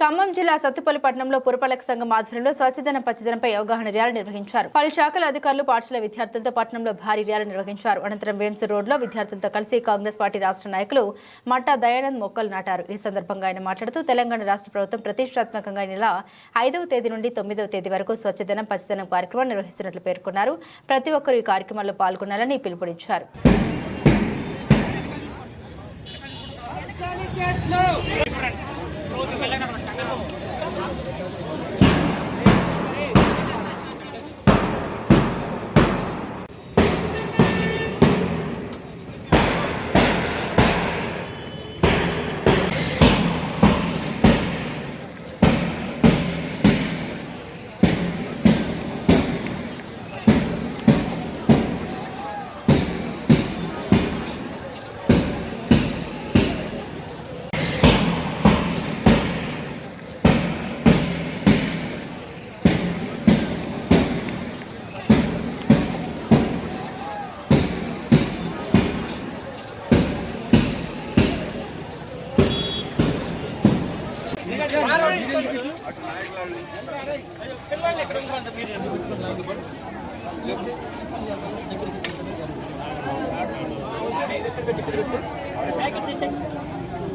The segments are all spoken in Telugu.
ఖమ్మం జిల్లా సత్తుపల్లి పట్టణంలో పురపాలక సంఘం ఆధ్వర్యంలో స్వచ్ఛదనం పచ్చదనంపై అవగాహన ర్యాలీ నిర్వహించారు. పలు శాఖల అధికారులు పాఠశాల విద్యార్థులతో పట్టణంలో భారీ ర్యాలీ నిర్వహించారు. అనంతరం వేమ్స్ రోడ్లో విద్యార్థులతో కలిసి కాంగ్రెస్ పార్టీ రాష్ట్ర నాయకులు మట్టా దయానంద్ మొక్కలు నాటారు. ఈ సందర్భంగా ఆయన మాట్లాడుతూ తెలంగాణ రాష్ట్ర ప్రభుత్వం ప్రతిష్టాత్మకంగా నెల 5వ తేదీ నుండి 9వ తేదీ వరకు స్వచ్ఛదనం పచ్చదనం కార్యక్రమం నిర్వహిస్తున్నట్లు పేర్కొన్నారు. ప్రతి ఒక్కరూ ఈ కార్యక్రమాల్లో పాల్గొనాలని పిలుపునిచ్చారు.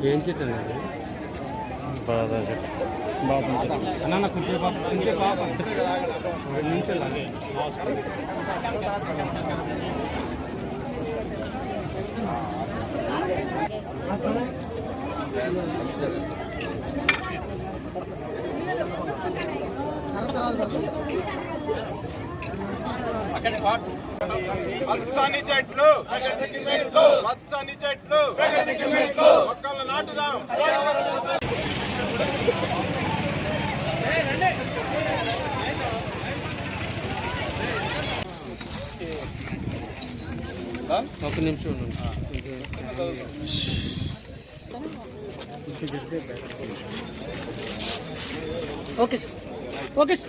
ఏం చెట్టు అన్న కొంచెం పచ్చని చెట్లు పచ్చని చెట్లు మొక్కలు నాటుదాం. ఒక నిమిషం ఓకే సార్ ఓకే సార్